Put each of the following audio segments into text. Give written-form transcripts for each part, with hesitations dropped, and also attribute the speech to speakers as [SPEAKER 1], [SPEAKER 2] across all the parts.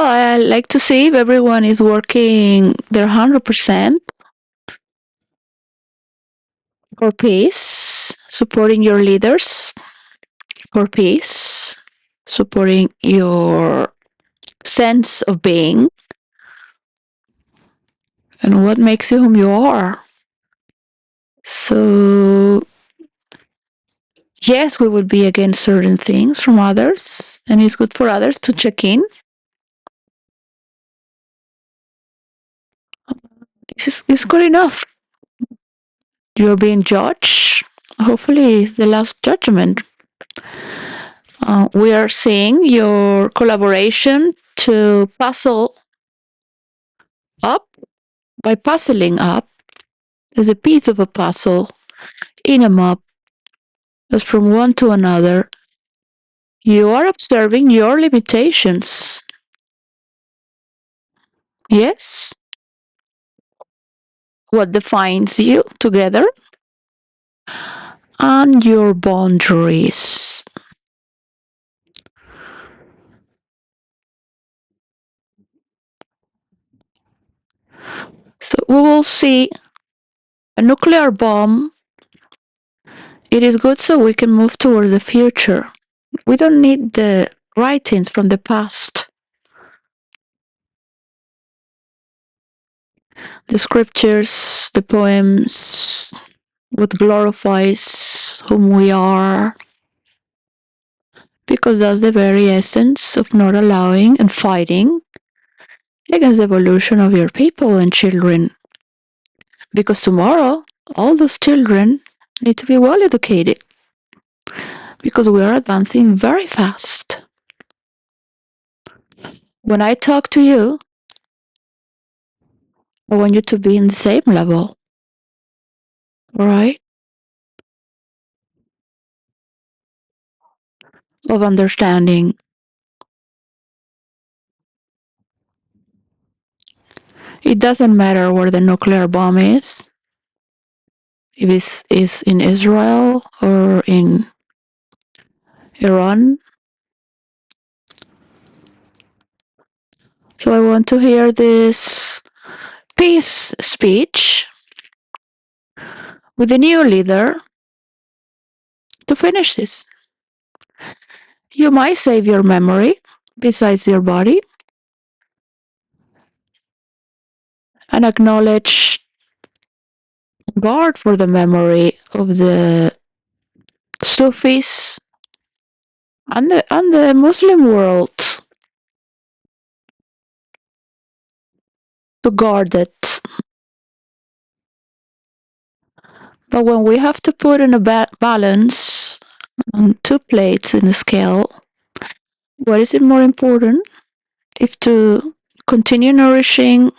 [SPEAKER 1] I like to see if everyone is working their 100% for peace, supporting your leaders for peace, supporting your sense of being and what makes you whom you are. So, yes, we would be against certain things from others, and it's good for others to check in. It's good enough. You're being judged. Hopefully, it's the last judgment. We are seeing your collaboration to puzzle up by puzzling up as a piece of a puzzle in a map, as from one to another. You are observing your limitations. Yes? What defines you together? And your boundaries. So we will see a nuclear bomb. It is good so we can move towards the future. We don't need the writings from the past. The scriptures, the poems, what glorifies whom we are. Because that's the very essence of not allowing and fighting against the evolution of your people and children. Because tomorrow, all those children need to be well educated. Because we are advancing very fast. When I talk to you, I want you to be in the same level. All right? Of understanding. It doesn't matter where the nuclear bomb is, if it is in Israel or in Iran. So I want to hear this peace speech with the new leader to finish this. You might save your memory besides your body and acknowledge God for the memory of the Sufis and the Muslim world to guard it. But when we have to put in a balance on two plates in a scale, what is it more important? If to continue nourishing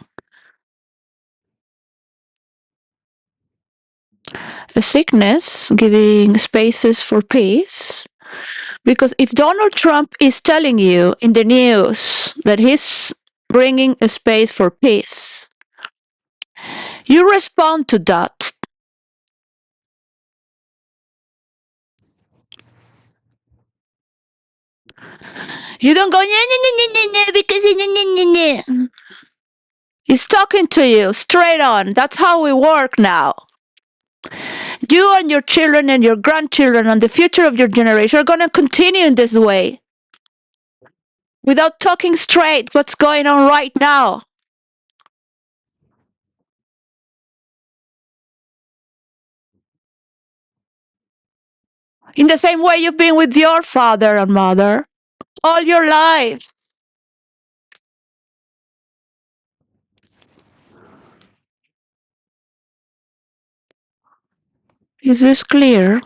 [SPEAKER 1] a sickness, giving spaces for peace. Because if Donald Trump is telling you in the news that he's bringing a space for peace, you respond to that. You don't go, because he's talking to you straight on. That's how we work now. You and your children and your grandchildren and the future of your generation are going to continue in this way without talking straight what's going on right now. In the same way you've been with your father and mother all your life. Is this clear?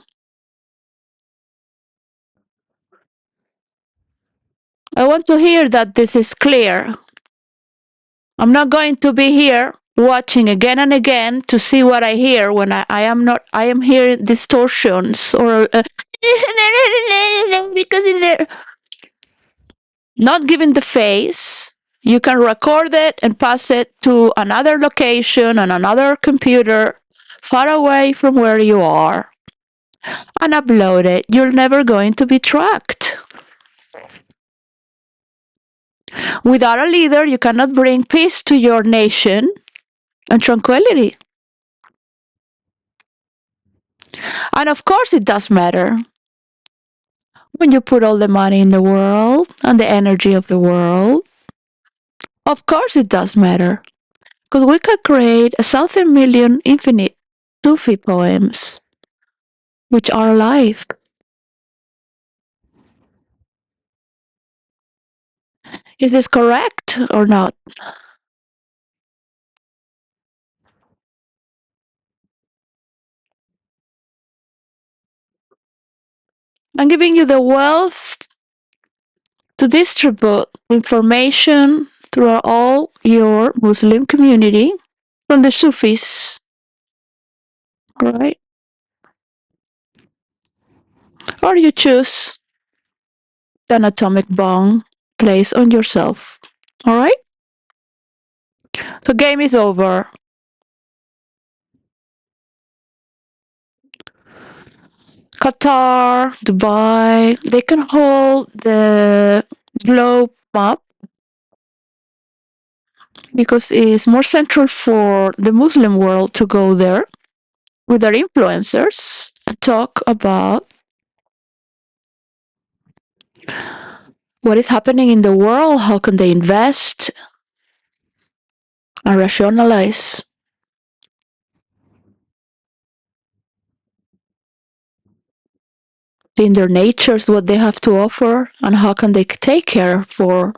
[SPEAKER 1] I want to hear that this is clear. I'm not going to be here watching again and again to see what I hear when I am hearing distortions or because in there not giving the face. You can record it and pass it to another location on another computer far away from where you are and upload it. You're never going to be tracked. Without a leader, you cannot bring peace to your nation and tranquility. And of course, it does matter when you put all the money in the world and the energy of the world. Of course, it does matter because we could create 1,000,000,000 infinite Sufi poems which are alive. Is this correct or not? I'm giving you the wealth to distribute information throughout all your Muslim community from the Sufis, right? Or you choose an atomic bomb placed on yourself, all right? So game is over. Qatar, Dubai, they can hold the globe map because it's more central for the Muslim world to go there with their influencers and talk about what is happening in the world, how can they invest and rationalize in their natures what they have to offer and how can they take care for.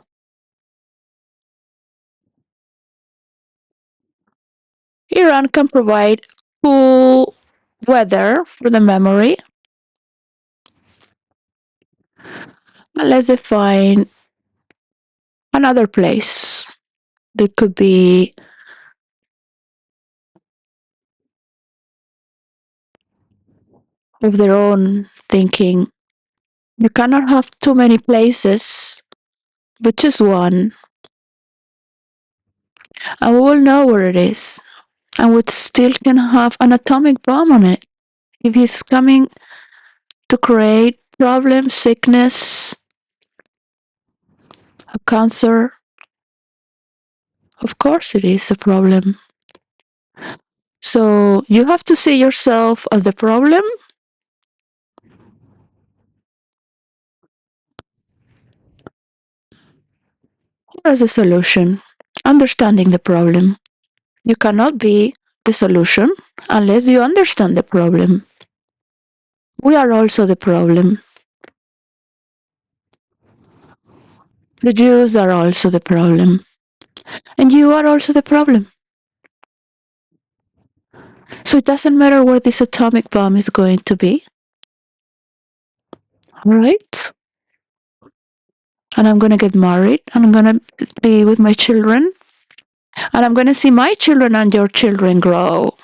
[SPEAKER 1] Iran can provide cool weather for the memory unless they find another place that could be of their own thinking. You cannot have too many places, but just one, and we will know where it is, and we still can have an atomic bomb on it. If he's coming to create problems, sickness, a cancer, of course it is a problem. So you have to see yourself as the problem or as a solution, understanding the problem. You cannot be the solution unless you understand the problem. We are also the problem. The Jews are also the problem. And you are also the problem. So it doesn't matter where this atomic bomb is going to be. All right? And I'm going to get married and I'm going to be with my children. And I'm going to see my children and your children grow.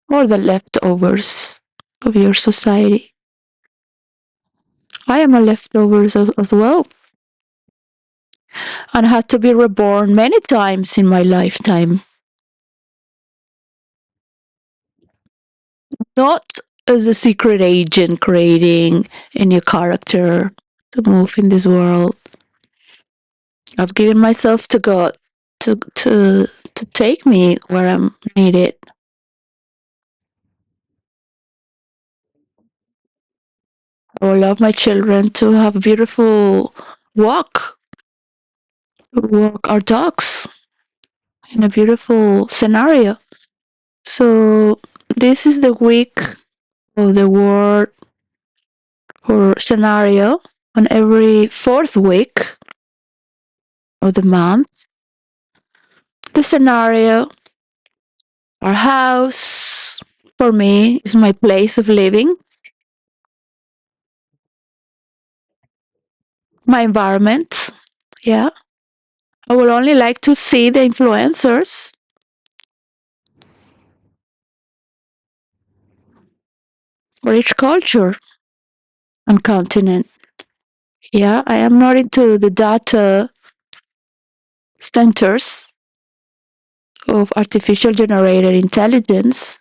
[SPEAKER 1] Or the leftovers of your society. I am a leftovers as well. And had to be reborn many times in my lifetime. Not as a secret agent creating a new character to move in this world. I've given myself to God to take me where I'm needed. I would love my children to have a beautiful walk our dogs in a beautiful scenario. So this is the week of the word or scenario on every fourth week of the month. The scenario, our house, for me, is my place of living, my environment. Yeah. I would only like to see the influencers for each culture and continent. Yeah, I am not into the data centers of artificial generated intelligence,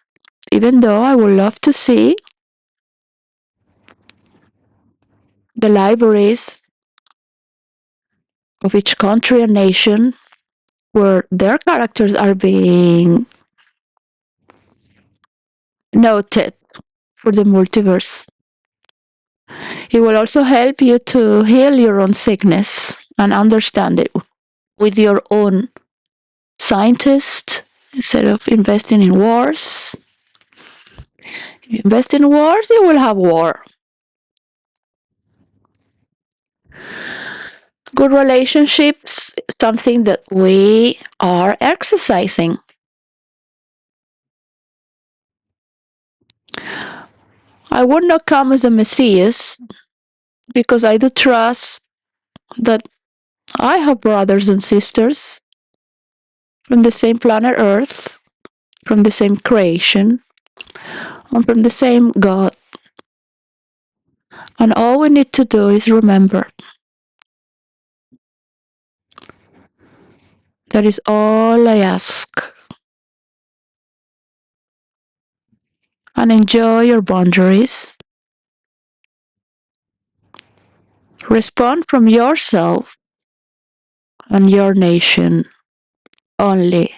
[SPEAKER 1] even though I would love to see the libraries of each country and nation where their characters are being noted for the multiverse. It will also help you to heal your own sickness and understand it with your own scientist instead of investing in wars. If you invest in wars, you will have war. Good relationships is something that we are exercising. I would not come as a messiah because I do trust that I have brothers and sisters from the same planet Earth, from the same creation, and from the same God. And all we need to do is remember that is all I ask. And enjoy your boundaries. Respond from yourself and your nation only.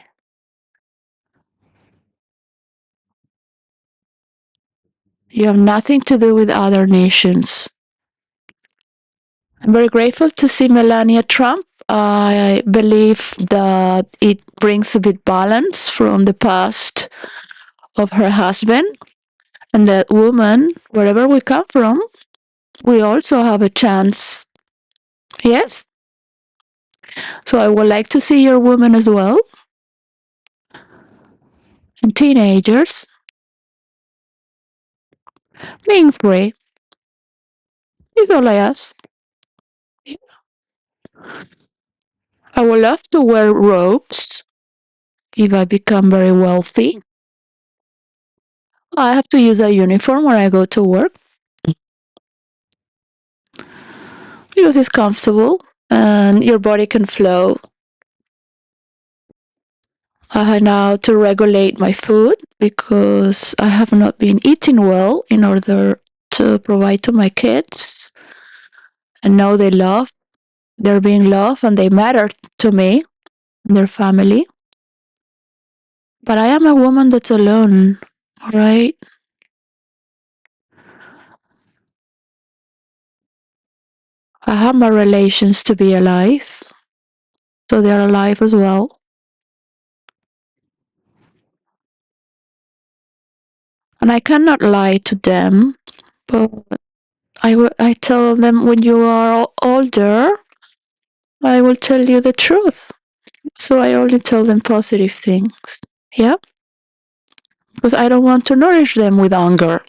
[SPEAKER 1] You have nothing to do with other nations. I'm very grateful to see Melania Trump. I believe that it brings a bit balance from the past of her husband, and that woman, wherever we come from, we also have a chance. Yes? So I would like to see your women as well, and teenagers, being free is all I ask. I would love to wear robes if I become very wealthy. I have to use a uniform when I go to work because it's comfortable and your body can flow. I have now to regulate my food because I have not been eating well in order to provide to my kids. And now they're being loved and they matter to me and their family. But I am a woman that's alone, all right? I have my relations to be alive, so they're alive as well. And I cannot lie to them, but I tell them when you are older, I will tell you the truth. So I only tell them positive things. Yeah? Because I don't want to nourish them with anger.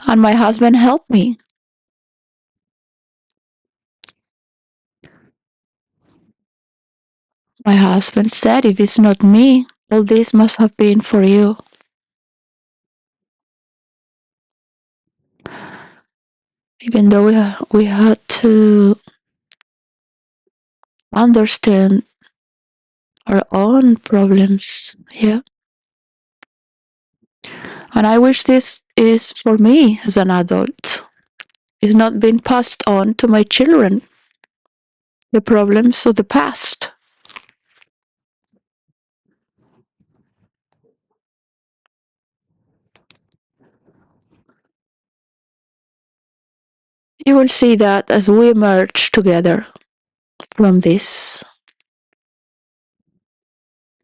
[SPEAKER 1] And my husband helped me. My husband said, if it's not me, all this must have been for you. Even though we had to understand our own problems. Yeah. And I wish this is for me as an adult. It's not been passed on to my children, the problems of the past. You will see that as we emerge together from this.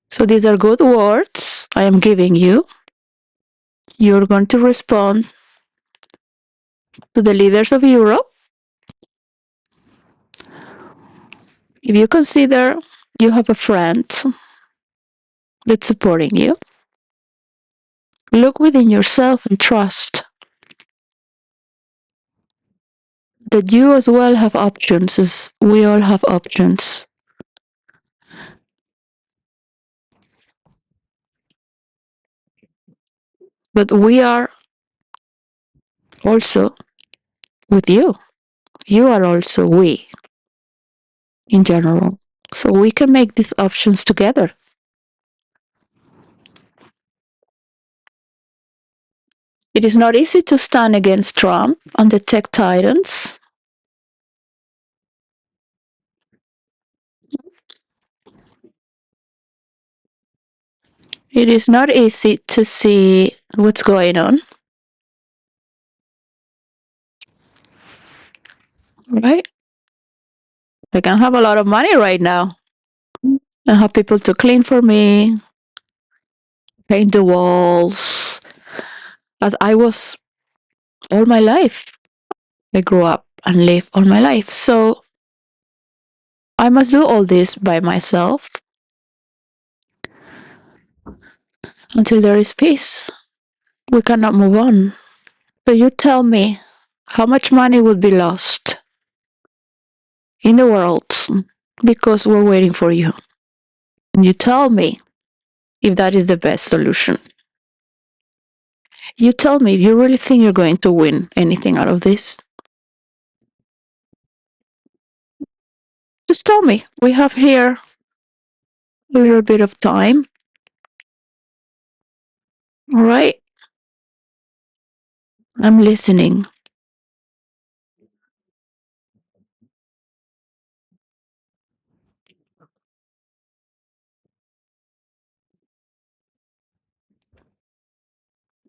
[SPEAKER 1] So these are good words I am giving you. You're going to respond to the leaders of Europe. If you consider you have a friend that's supporting you, look within yourself and trust that you as well have options, as we all have options. But we are also with you. You are also we in general. So we can make these options together. It is not easy to stand against Trump and the tech titans. It is not easy to see what's going on, right? I can have a lot of money right now. I have people to clean for me, paint the walls, as I was all my life. I grew up and lived all my life. So I must do all this by myself until there is peace. We cannot move on. So you tell me how much money would be lost in the world because we're waiting for you. And you tell me if that is the best solution. You tell me if you really think you're going to win anything out of this. Just tell me. We have here a little bit of time. All right. I'm listening.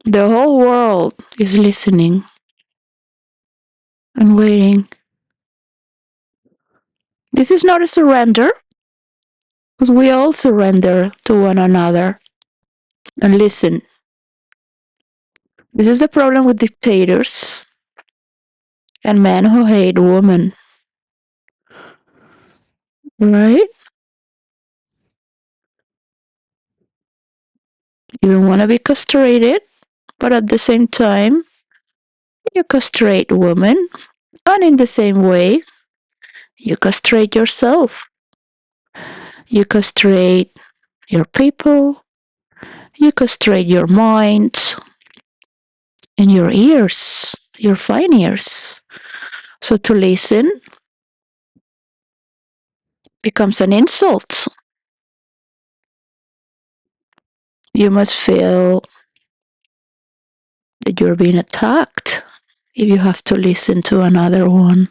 [SPEAKER 1] The whole world is listening and waiting. This is not a surrender, because we all surrender to one another and listen. This is the problem with dictators and men who hate women, right? You don't want to be castrated, but at the same time, you castrate women, and in the same way, you castrate yourself. You castrate your people, you castrate your mind, and your ears, your fine ears. So to listen becomes an insult. You must feel that you're being attacked if you have to listen to another one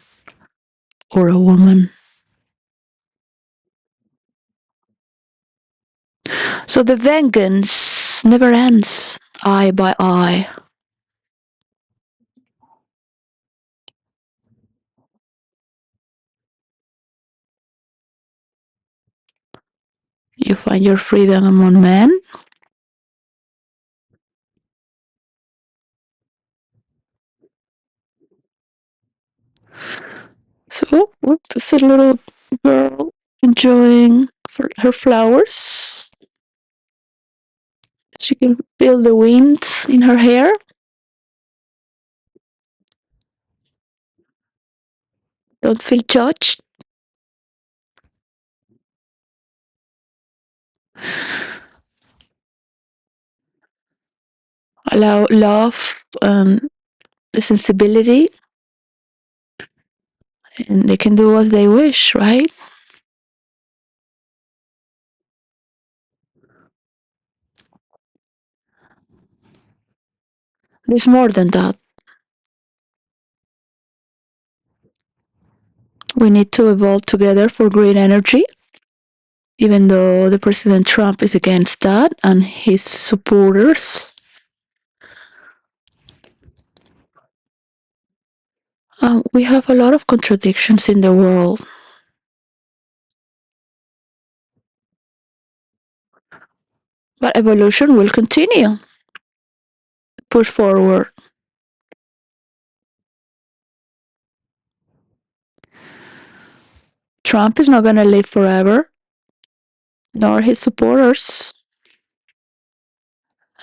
[SPEAKER 1] or a woman. So the vengeance never ends, eye by eye. You find your freedom among men. So, what's a little girl enjoying her flowers? She can feel the wind in her hair. Don't feel judged. Allow love and the sensibility, and they can do as they wish, right? There's more than that. We need to evolve together for green energy, even though the President Trump is against that and his supporters. We have a lot of contradictions in the world. But evolution will continue. Push forward. Trump is not going to live forever, nor his supporters.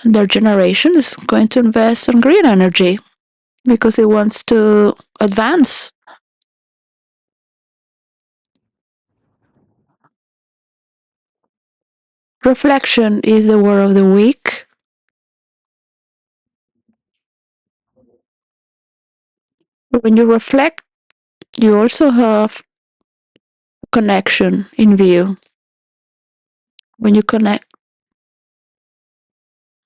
[SPEAKER 1] And their generation is going to invest in green energy because it wants to advance. Reflection is the word of the week. When you reflect, you also have connection in view. When you connect,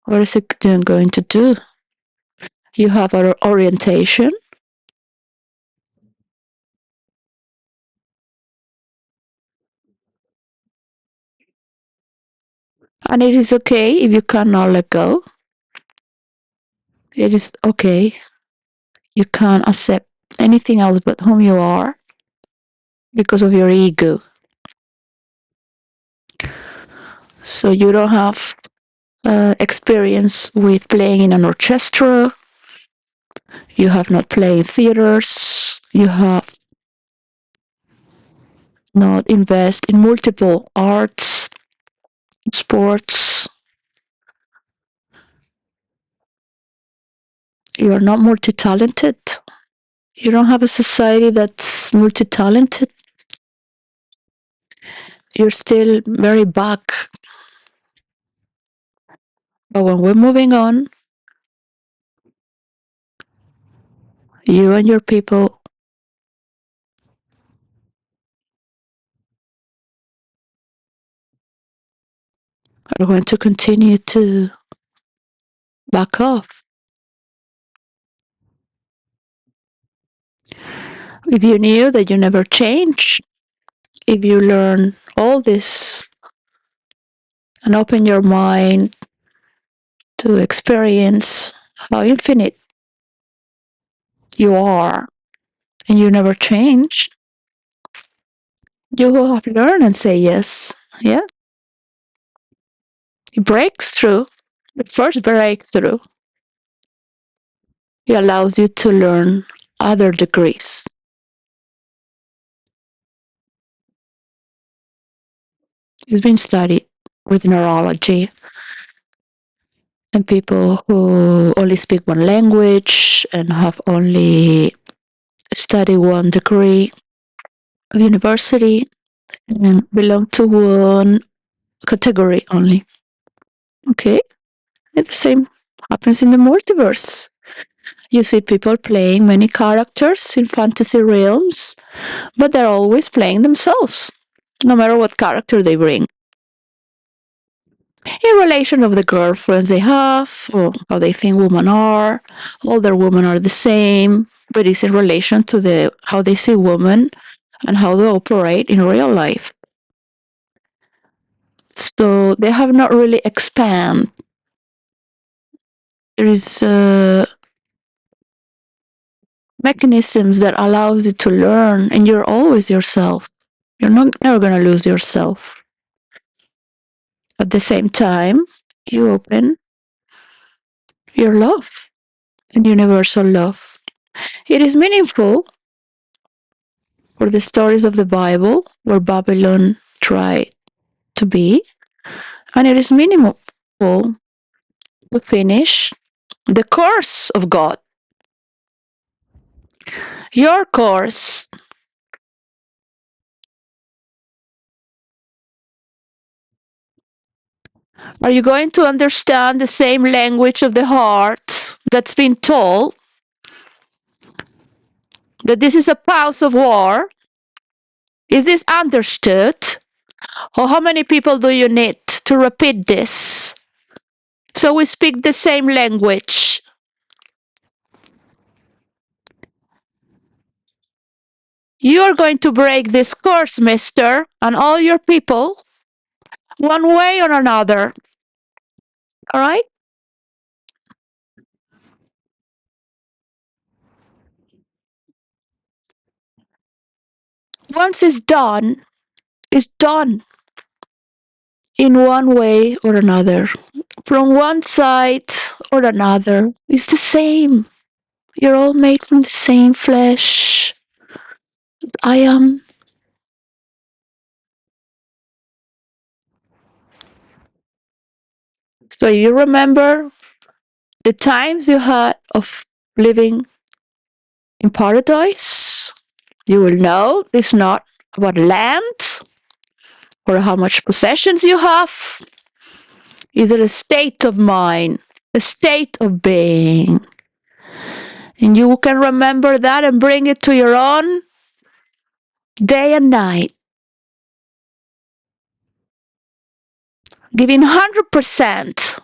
[SPEAKER 1] what is it going to do? You have an orientation, and it is okay if you cannot let go. It is okay. You can't accept anything else but whom you are because of your ego. So you don't have experience with playing in an orchestra. You have not played in theaters. You have not invest in multiple arts, sports. You're not multi-talented. You don't have a society that's multi-talented. You're still very back. But when we're moving on, you and your people are going to continue to back off. If you knew that you never change, if you learn all this and open your mind to experience how infinite you are and you never change, you will have to learn and say yes. Yeah. It breaks through. The first breakthrough, it allows you to learn other degrees. It's been studied with neurology and people who only speak one language and have only studied one degree of university and belong to one category only. Okay? And the same happens in the multiverse. You see people playing many characters in fantasy realms, but they're always playing themselves, no matter what character they bring. In relation of the girlfriends they have, or how they think women are, all their women are the same, but it's in relation to the how they see women and how they operate in real life. So they have not really expand. There is mechanisms that allows you to learn, and you're always yourself. You're not never gonna lose yourself. At the same time, you open your love and universal love. It is meaningful for the stories of the Bible where Babylon tried to be, and it is meaningful to finish the course of God. Your course. Are you going to understand the same language of the heart that's been told that this is a pause of war? Is this understood? Or how many people do you need to repeat this? So we speak the same language. You are going to break this course, mister, and all your people, one way or another. All right? Once it's done in one way or another. From one side or another. It's the same. You're all made from the same flesh as I am. So you remember the times you had of living in paradise? You will know it's not about land or how much possessions you have. It's a state of mind, a state of being. And you can remember that and bring it to your own day and night. Giving 100%,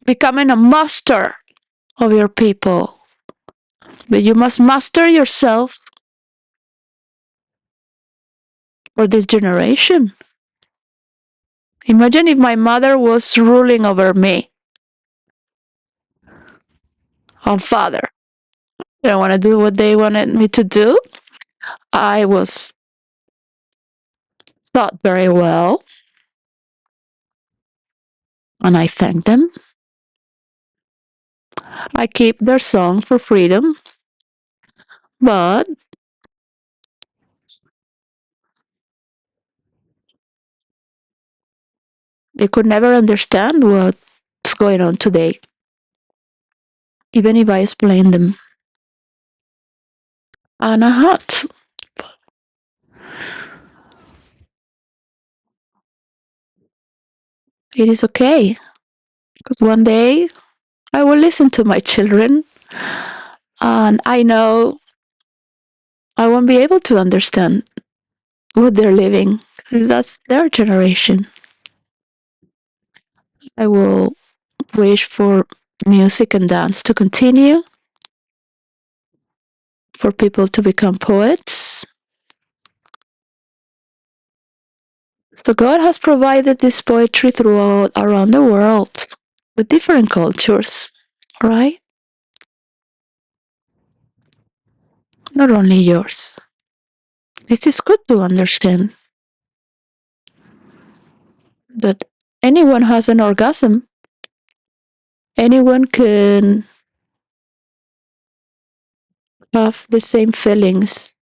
[SPEAKER 1] becoming a master of your people. But you must master yourself for this generation. Imagine if my mother was ruling over me and father. I don't want to do what they wanted me to do. I was taught very well, and I thank them. I keep their song for freedom, but they could never understand what's going on today, even if I explain them. And I had. It is okay, because one day I will listen to my children, and I know I won't be able to understand what they're living. That's their generation. I will wish for music and dance to continue, for people to become poets. So God has provided this poetry throughout around the world with different cultures, right? Not only yours. This is good to understand that anyone has an orgasm. Anyone can have the same feelings.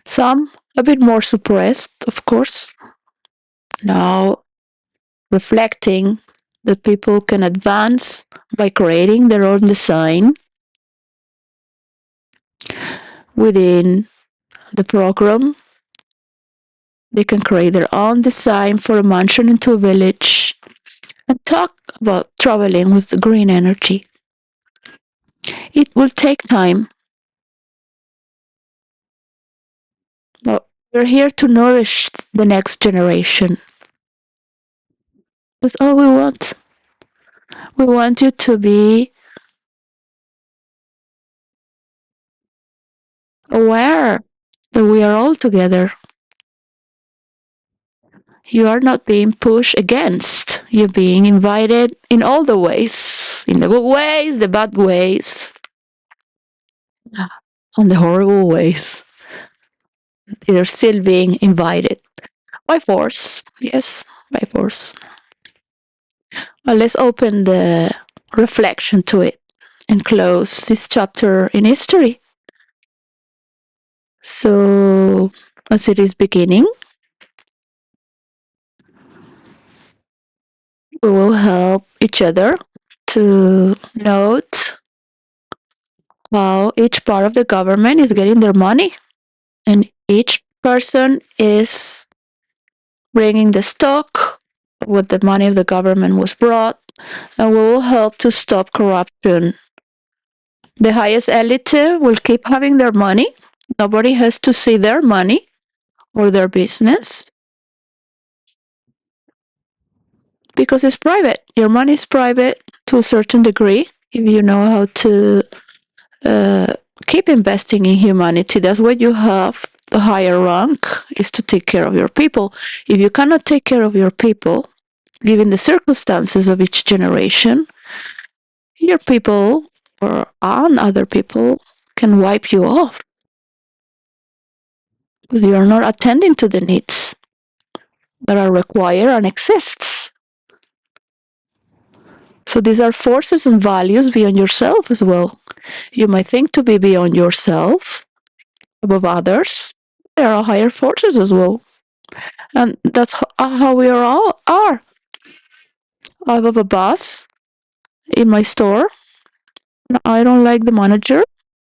[SPEAKER 1] Some a bit more suppressed, of course. Now reflecting that people can advance by creating their own design within the program. They can create their own design for a mansion into a village and talk about traveling with the green energy. It will take time, but we're here to nourish the next generation. That's all we want. We want you to be aware that we are all together. You are not being pushed against. You're being invited in all the ways, in the good ways, the bad ways, and the horrible ways. You're still being invited by force. Yes, by force. Well, let's open the reflection to it and close this chapter in history. So, as it is beginning, we will help each other to note how each part of the government is getting their money, and each person is bringing the stock of what the money of the government was brought, and we will help to stop corruption. The highest elite will keep having their money. Nobody has to see their money or their business because it's private. Your money is private to a certain degree if you know how to uh, keep investing in humanity. That's what you have. The higher rank is to take care of your people. If you cannot take care of your people, given the circumstances of each generation, your people or on other people can wipe you off because you are not attending to the needs that are required and exists. So these are forces and values beyond yourself as well. You might think to be beyond yourself, above others. There are higher forces as well. And that's how we are all are. I have a boss in my store. I don't like the manager,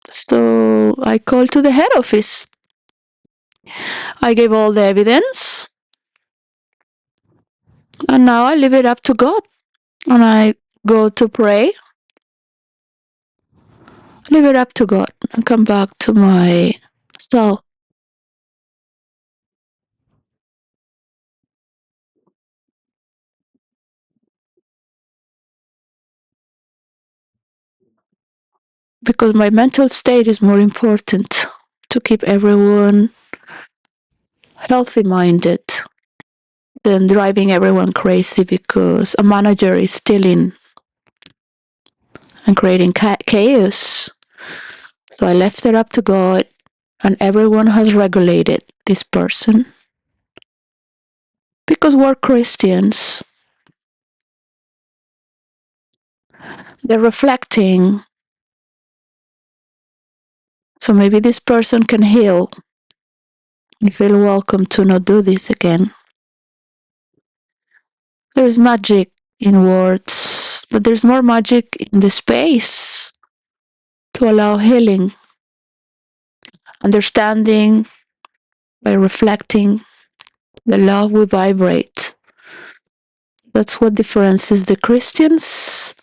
[SPEAKER 1] so I call to the head office. I gave all the evidence, and now I leave it up to God. And I go to pray, leave it up to God, and come back to my cell. because my mental state is more important to keep everyone healthy minded than driving everyone crazy because a manager is stealing and creating chaos. So I left it up to God, and everyone has regulated this person because we're Christians. They're reflecting. So maybe this person can heal and feel welcome to not do this again. There's magic in words, but there's more magic in the space to allow healing, understanding by reflecting the love we vibrate. That's what differentiates the Christians.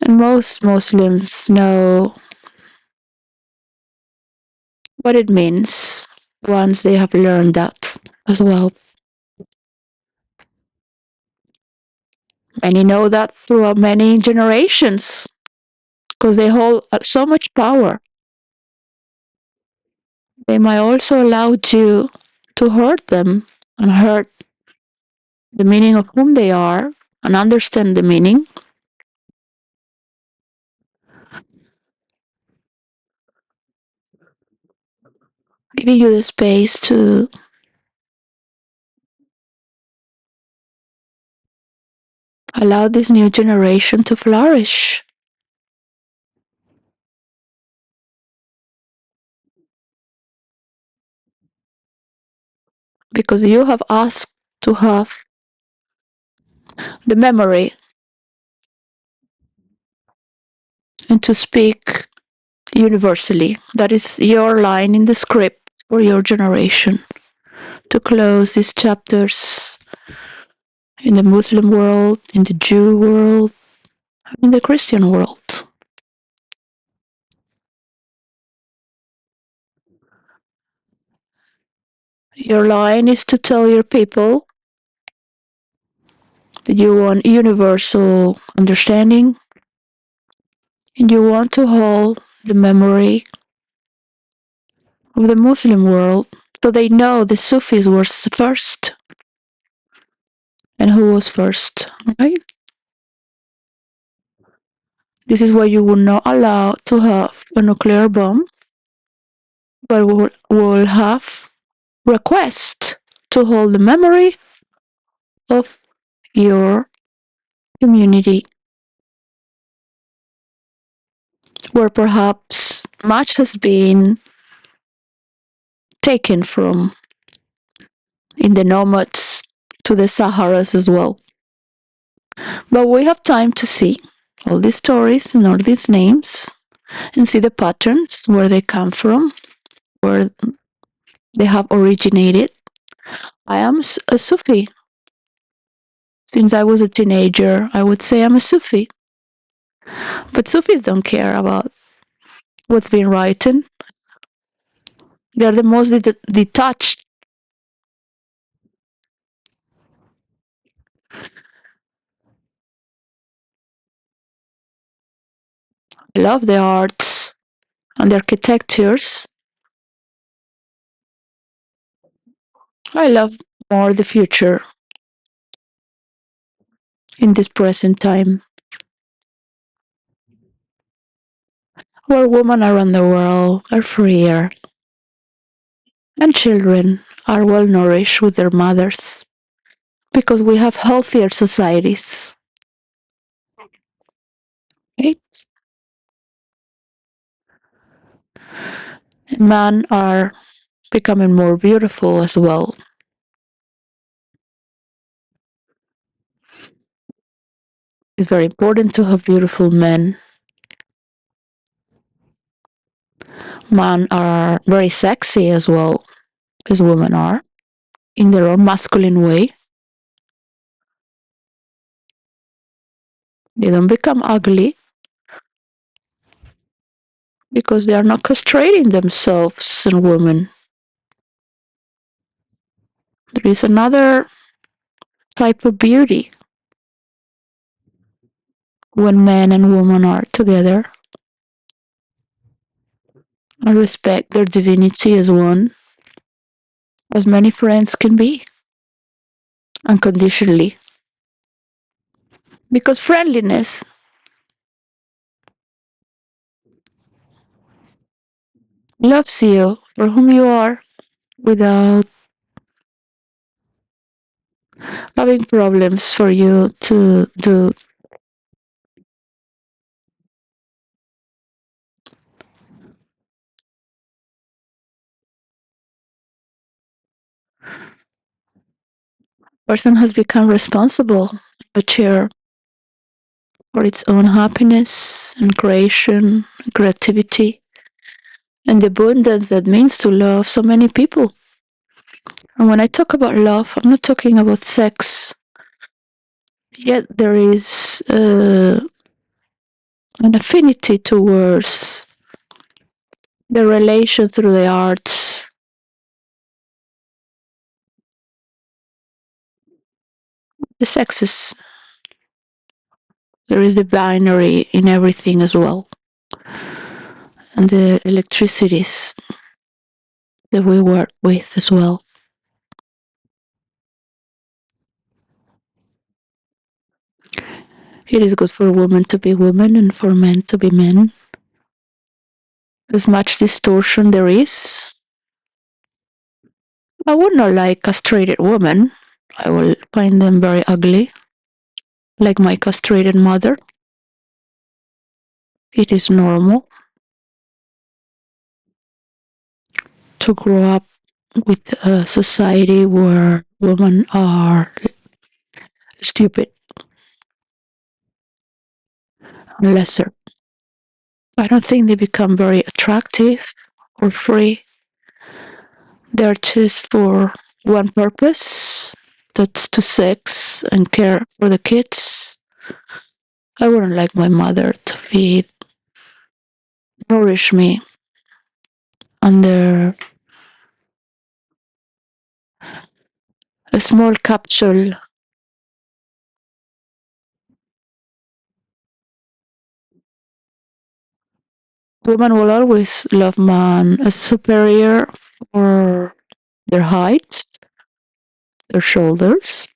[SPEAKER 1] And most Muslims know what it means once they have learned that as well. Many know that throughout many generations because they hold so much power. They might also allow you to hurt them and hurt the meaning of whom they are and understand the meaning, giving you the space to allow this new generation to flourish. Because you have asked to have the memory and to speak universally. That is your line in the script for your generation to close these chapters in the Muslim world, in the Jew world, in the Christian world. Your line is to tell your people that you want universal understanding and you want to hold the memory of the Muslim world so they know the Sufis were first and who was first, right? This is why you will not allow to have a nuclear bomb, but will have request to hold the memory of your community where perhaps much has been taken from in the nomads to the Saharas as well. But we have time to see all these stories and all these names and see the patterns, where they come from, where they have originated. I am a Sufi. Since I was a teenager, I would say I'm a Sufi. But Sufis don't care about what's been written. They're the most detached. I love the arts and the architectures. I love more the future in this present time, where women around the world are freer and children are well nourished with their mothers because we have healthier societies. Right? And men are becoming more beautiful as well. It's very important to have beautiful men. Men are very sexy as well as women are in their own masculine way. They don't become ugly because they are not castrating themselves and women. There is another type of beauty when man and woman are together and respect their divinity as one, as many friends can be, unconditionally. Because friendliness loves you for whom you are without having problems for you to do. Person has become responsible, mature for its own happiness and creation, creativity, and the abundance that means to love so many people. And when I talk about love, I'm not talking about sex. Yet there is an affinity towards the relation through the arts, the sexes. There is the binary in everything as well, and the electricities that we work with as well. It is good for women to be women and for men to be men. As much distortion there is, I would not like castrated women. I will find them very ugly, like my castrated mother. It is normal to grow up with a society where women are stupid and lesser. I don't think they become very attractive or free. They're just for one purpose, that's to sex and care for the kids. I wouldn't like my mother to feed, nourish me under a small capsule. Women will always love man as superior for their height, their shoulders,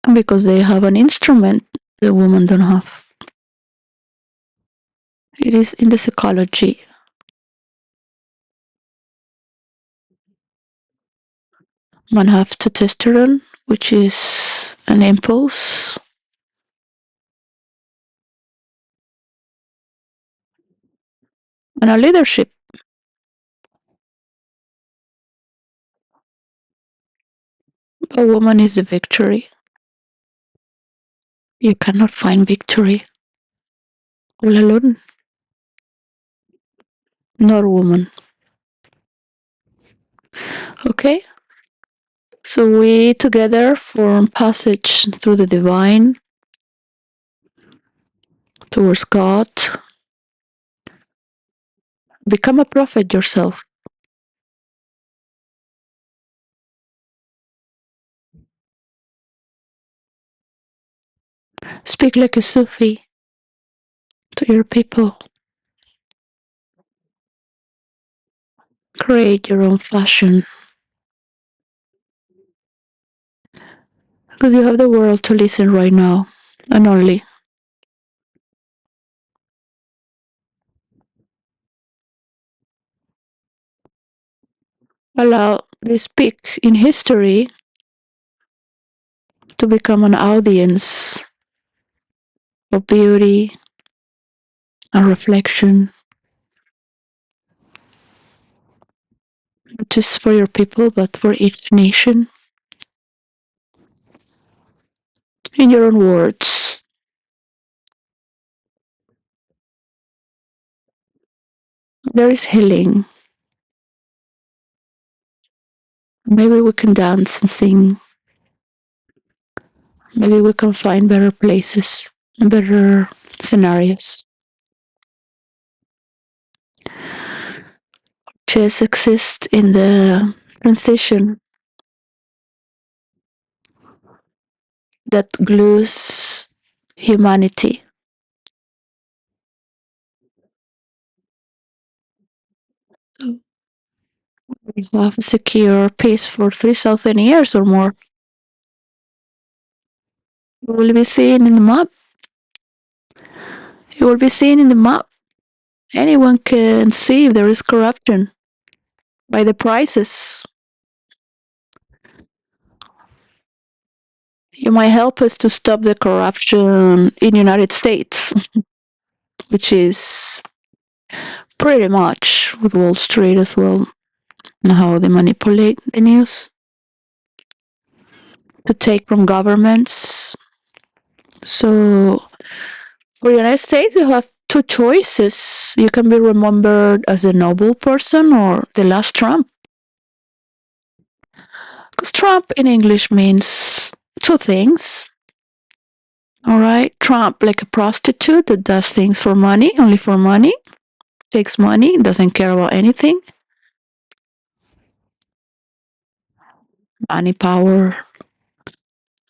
[SPEAKER 1] and because they have an instrument the women don't have. It is in the psychology. Man have testosterone, which is an impulse, and a leadership. A woman is the victory. You cannot find victory all alone, nor woman. Okay? So we together form passage through the divine towards God. Become a prophet yourself. Speak like a Sufi to your people. Create your own fashion because you have the world to listen right now and only. Allow this peak in history to become an audience of beauty and reflection, not just for your people, but for each nation. In your own words, there is healing. Maybe we can dance and sing. Maybe we can find better places, better scenarios. Just exist in the transition that glues humanity. So we have secure peace for 3,000 years or more. You will be seeing in the map. You will be seeing in the map. Anyone can see if there is corruption by the prices. You might help us to stop the corruption in United States, which is pretty much with Wall Street as well, and how they manipulate the news to take from governments. So for the United States, you have two choices. You can be remembered as a noble person or the last Trump. Because Trump in English means two things. All right. Trump, like a prostitute that does things for money, only for money, takes money, doesn't care about anything. Money, power.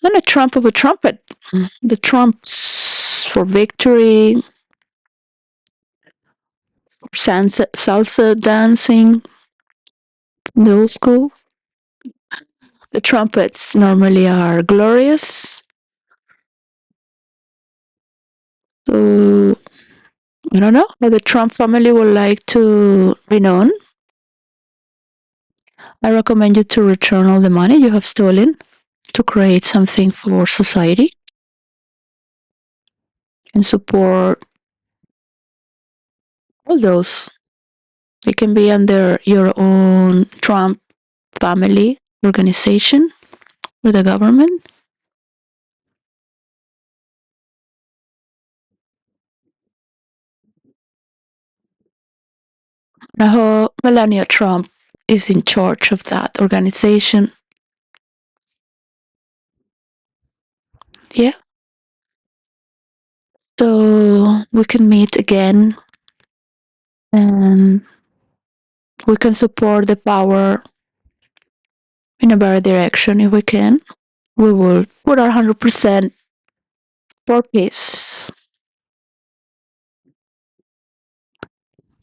[SPEAKER 1] And a trump of a trumpet. The trumps for victory, for salsa dancing, the old school. The trumpets normally are glorious. So I don't know how the Trump family would like to be known. I recommend you to return all the money you have stolen to create something for society and support all those. It can be under your own Trump family organization with the government. Now, Melania Trump is in charge of that organization. Yeah. So we can meet again and we can support the power in a better direction if we can. We will put our 100% for peace.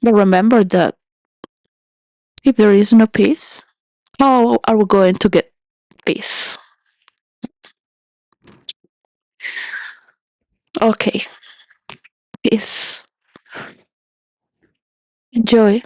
[SPEAKER 1] But remember that if there is no peace, how are we going to get peace? Okay, peace. Enjoy.